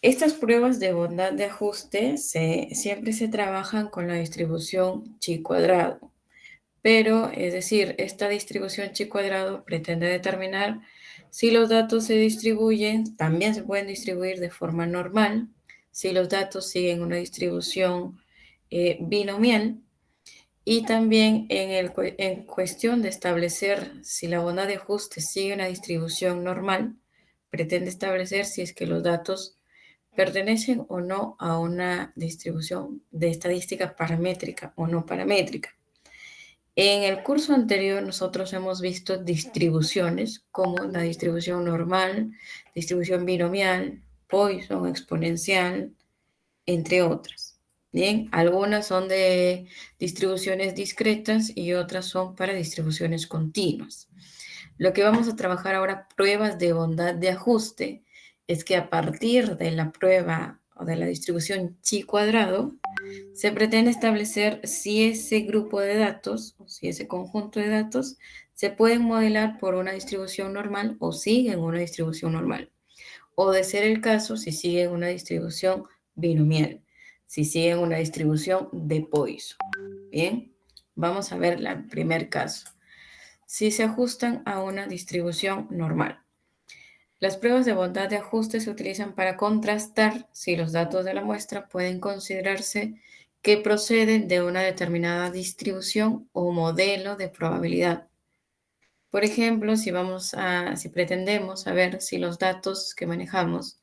Estas pruebas de bondad de ajuste siempre se trabajan con la distribución chi cuadrado, pero es decir, esta distribución chi cuadrado pretende determinar si los datos se distribuyen, también se pueden distribuir de forma normal, si los datos siguen una distribución binomial y también en cuestión de establecer si la bondad de ajuste sigue una distribución normal, pretende establecer si es que los datos pertenecen o no a una distribución de estadística paramétrica o no paramétrica. En el curso anterior nosotros hemos visto distribuciones como la distribución normal, distribución binomial, Poisson, exponencial, entre otras. Bien, algunas son de distribuciones discretas y otras son para distribuciones continuas. Lo que vamos a trabajar ahora, pruebas de bondad de ajuste, es que a partir de la prueba o de la distribución chi cuadrado, se pretende establecer si ese grupo de datos o si ese conjunto de datos se pueden modelar por una distribución normal o siguen una distribución normal. O de ser el caso, si siguen una distribución binomial, si siguen una distribución de Poisson. Bien, vamos a ver el primer caso. Si se ajustan a una distribución normal. Las pruebas de bondad de ajuste se utilizan para contrastar si los datos de la muestra pueden considerarse que proceden de una determinada distribución o modelo de probabilidad. Por ejemplo, si pretendemos saber si los datos que manejamos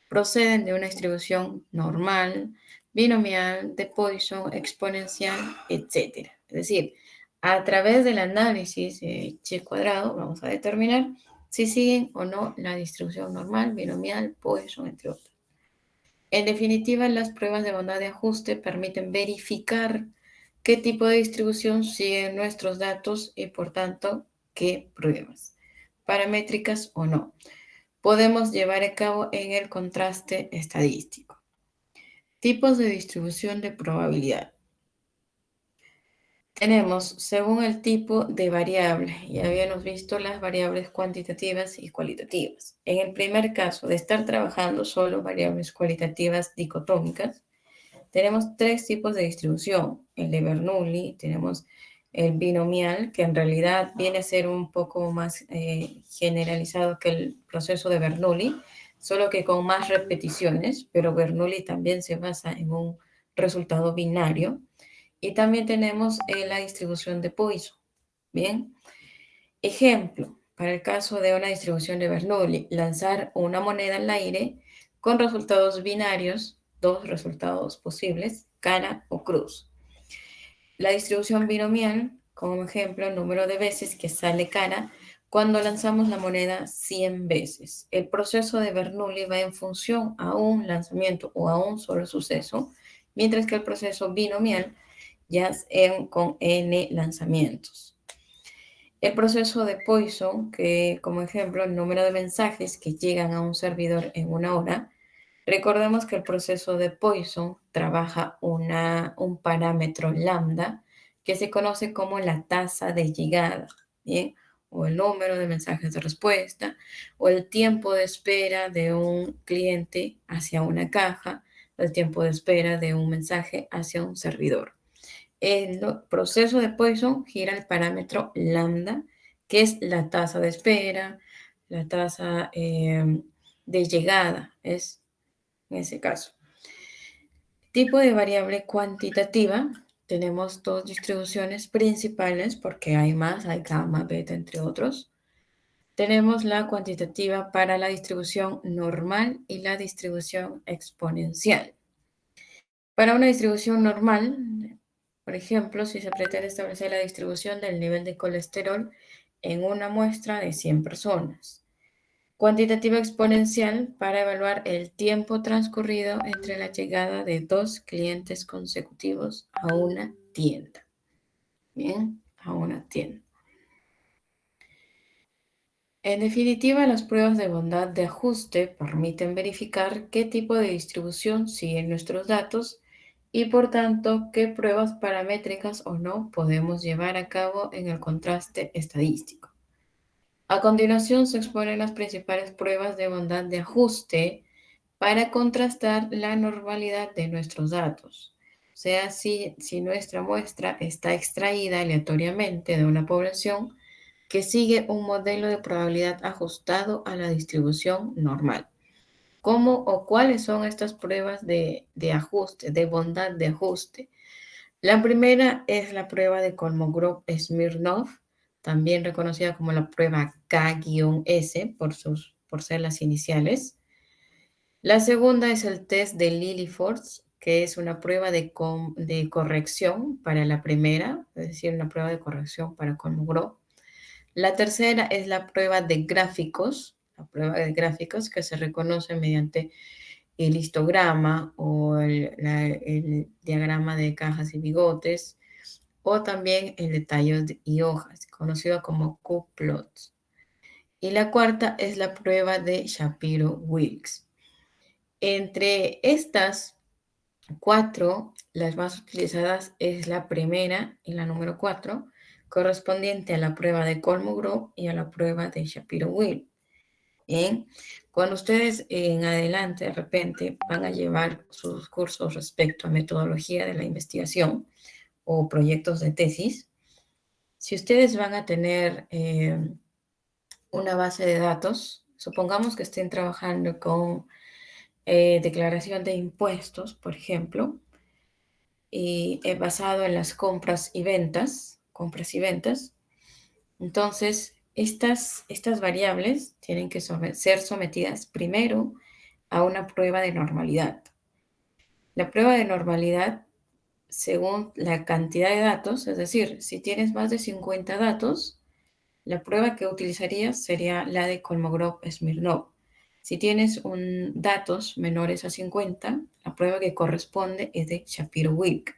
proceden de una distribución normal, binomial, de Poisson, exponencial, etc. Es decir, a través del análisis de chi cuadrado vamos a determinar si siguen o no la distribución normal, binomial, Poisson, entre otros. En definitiva, las pruebas de bondad de ajuste permiten verificar qué tipo de distribución siguen nuestros datos y, por tanto, qué pruebas, paramétricas o no, podemos llevar a cabo en el contraste estadístico. Tipos de distribución de probabilidad. Tenemos, según el tipo de variable, ya habíamos visto las variables cuantitativas y cualitativas. En el primer caso, de estar trabajando solo variables cualitativas dicotómicas, tenemos tres tipos de distribución. El de Bernoulli, tenemos el binomial, que en realidad viene a ser un poco más generalizado que el proceso de Bernoulli, solo que con más repeticiones, pero Bernoulli también se basa en un resultado binario. Y también tenemos la distribución de Poisson. Bien, ejemplo, para el caso de una distribución de Bernoulli, lanzar una moneda al aire con resultados binarios, dos resultados posibles, cara o cruz. La distribución binomial, como ejemplo, el número de veces que sale cara cuando lanzamos la moneda 100 veces. El proceso de Bernoulli va en función a un lanzamiento o a un solo suceso, mientras que el proceso binomial ya es con n lanzamientos. El proceso de Poisson, que como ejemplo el número de mensajes que llegan a un servidor en una hora, recordemos que el proceso de Poisson trabaja un parámetro lambda que se conoce como la tasa de llegada, ¿bien? O el número de mensajes de respuesta, o el tiempo de espera de un cliente hacia una caja, el tiempo de espera de un mensaje hacia un servidor. El proceso de Poisson gira el parámetro lambda, que es la tasa de espera, la tasa de llegada, es en ese caso. Tipo de variable cuantitativa, tenemos dos distribuciones principales porque hay más, hay gamma, beta, entre otros. Tenemos la cuantitativa para la distribución normal y la distribución exponencial. Para una distribución normal, por ejemplo, si se pretende establecer la distribución del nivel de colesterol en una muestra de 100 personas. Cuantitativa exponencial para evaluar el tiempo transcurrido entre la llegada de dos clientes consecutivos a una tienda. Bien, a una tienda. En definitiva, las pruebas de bondad de ajuste permiten verificar qué tipo de distribución siguen nuestros datos y, por tanto, qué pruebas paramétricas o no podemos llevar a cabo en el contraste estadístico. A continuación se exponen las principales pruebas de bondad de ajuste para contrastar la normalidad de nuestros datos. O sea, si nuestra muestra está extraída aleatoriamente de una población que sigue un modelo de probabilidad ajustado a la distribución normal. ¿Cómo o cuáles son estas pruebas de ajuste, de bondad de ajuste? La primera es la prueba de Kolmogorov-Smirnov, también reconocida como la prueba K-S por ser las iniciales. La segunda es el test de Lilliefors, que es una prueba de corrección para la primera, es decir, una prueba de corrección para Kolmogorov. La tercera es la prueba de gráficos que se reconoce mediante el histograma o el diagrama de cajas y bigotes, o también el de tallos y hojas, conocido como Q-plots. Y la cuarta es la prueba de Shapiro-Wilks. Entre estas cuatro, las más utilizadas es la primera y la número 4, correspondiente a la prueba de Kolmogorov y a la prueba de Shapiro-Wilks. Bien, cuando ustedes en adelante de repente van a llevar sus cursos respecto a metodología de la investigación o proyectos de tesis, si ustedes van a tener una base de datos, supongamos que estén trabajando con declaración de impuestos, por ejemplo, y basado en las compras y ventas, entonces estas variables tienen que ser sometidas primero a una prueba de normalidad. La prueba de normalidad, según la cantidad de datos, es decir, si tienes más de 50 datos, la prueba que utilizarías sería la de Kolmogorov-Smirnov. Si tienes datos menores a 50, la prueba que corresponde es de Shapiro-Wilk.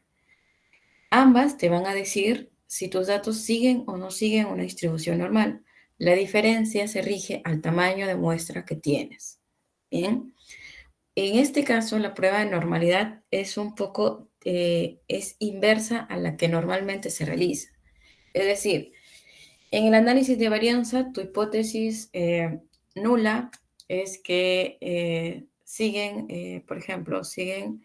Ambas te van a decir si tus datos siguen o no siguen una distribución normal. La diferencia se rige al tamaño de muestra que tienes. Bien. En este caso, la prueba de normalidad es un poco, es inversa a la que normalmente se realiza. Es decir, en el análisis de varianza, tu hipótesis nula es que siguen, por ejemplo, siguen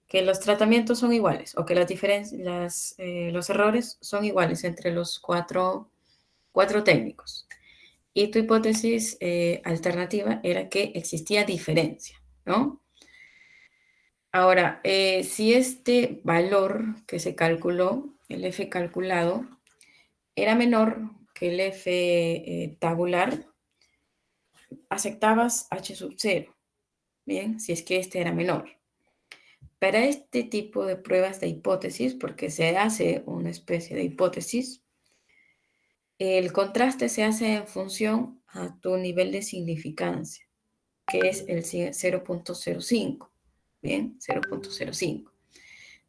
que los tratamientos son iguales o que los errores son iguales entre los cuatro técnicos. Y tu hipótesis alternativa era que existía diferencia, ¿no? Ahora, si este valor que se calculó, el F calculado, era menor que el F tabular, aceptabas H sub 0, ¿bien? Si es que este era menor. Para este tipo de pruebas de hipótesis, porque se hace una especie de hipótesis, el contraste se hace en función a tu nivel de significancia, que es el 0.05, ¿bien? 0.05.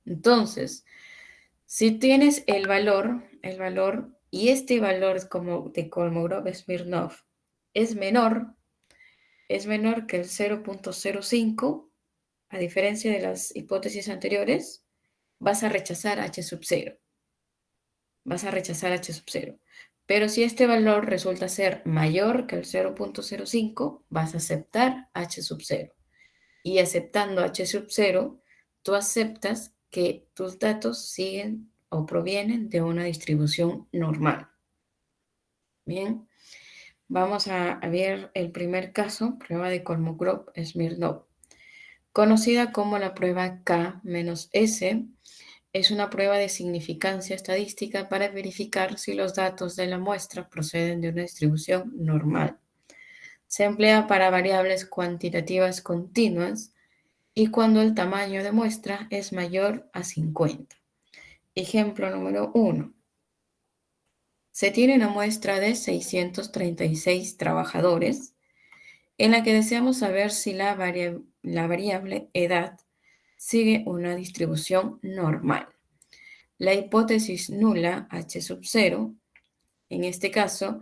Entonces, si tienes el valor, y este valor como de Kolmogorov-Smirnov es menor, es menor que el 0.05, a diferencia de las hipótesis anteriores, vas a rechazar H sub 0. Vas a rechazar H sub 0. Pero si este valor resulta ser mayor que el 0.05, vas a aceptar H sub 0. Y aceptando H sub 0, tú aceptas que tus datos siguen o provienen de una distribución normal. Bien, vamos a ver el primer caso, prueba de Kolmogorov-Smirnov. Conocida como la prueba K-S, es una prueba de significancia estadística para verificar si los datos de la muestra proceden de una distribución normal. Se emplea para variables cuantitativas continuas y cuando el tamaño de muestra es mayor a 50. Ejemplo número 1. Se tiene una muestra de 636 trabajadores en la que deseamos saber si la variable edad sigue una distribución normal. La hipótesis nula H sub 0, en este caso,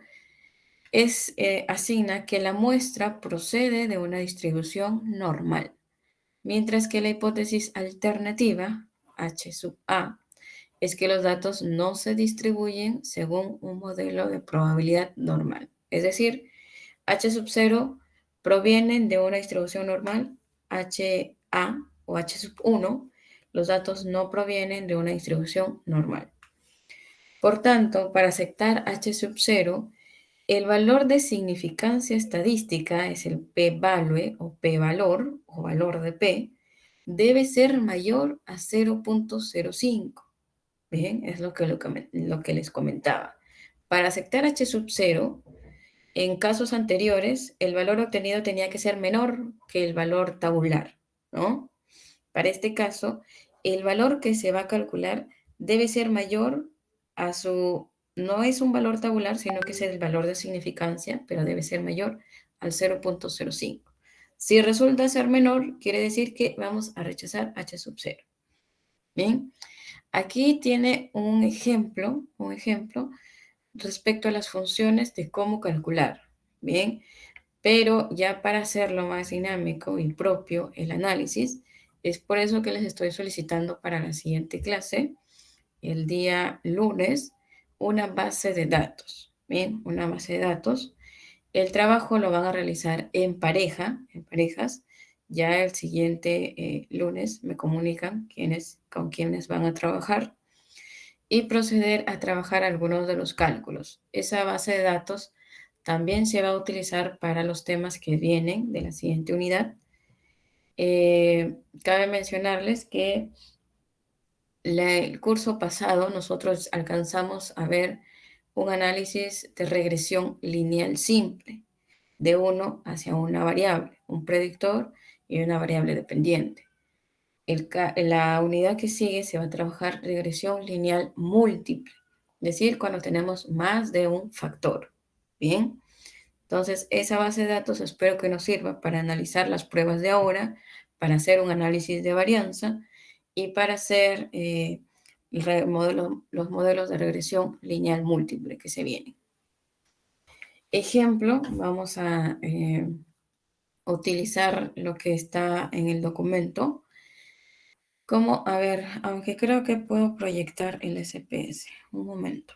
asigna que la muestra procede de una distribución normal, mientras que la hipótesis alternativa H sub A es que los datos no se distribuyen según un modelo de probabilidad normal. Es decir, H sub 0 provienen de una distribución normal, HA o H sub 1, los datos no provienen de una distribución normal. Por tanto, para aceptar H sub 0, el valor de significancia estadística es el p-value o p-valor o valor de p, debe ser mayor a 0.05. Bien, es lo que les comentaba. Para aceptar H sub 0, en casos anteriores, el valor obtenido tenía que ser menor que el valor tabular, ¿no? Para este caso, el valor que se va a calcular debe ser mayor a su, no es un valor tabular, sino que es el valor de significancia, pero debe ser mayor al 0.05. Si resulta ser menor, quiere decir que vamos a rechazar H sub 0. Bien, aquí tiene un ejemplo respecto a las funciones de cómo calcular. Bien, pero ya para hacerlo más dinámico y propio el análisis, es por eso que les estoy solicitando para la siguiente clase, el día lunes, una base de datos. Bien, una base de datos. El trabajo lo van a realizar en pareja, en parejas. Ya el siguiente lunes me comunican con quiénes van a trabajar y proceder a trabajar algunos de los cálculos. Esa base de datos también se va a utilizar para los temas que vienen de la siguiente unidad. Cabe mencionarles que el curso pasado nosotros alcanzamos a ver un análisis de regresión lineal simple de uno hacia una variable, un predictor y una variable dependiente. La unidad que sigue se va a trabajar regresión lineal múltiple, es decir, cuando tenemos más de un factor. Bien, entonces esa base de datos espero que nos sirva para analizar las pruebas de ahora, para hacer un análisis de varianza y para hacer los modelos de regresión lineal múltiple que se vienen. Ejemplo, vamos a utilizar lo que está en el documento. Como, a ver, aunque creo que puedo proyectar el SPS. Un momento.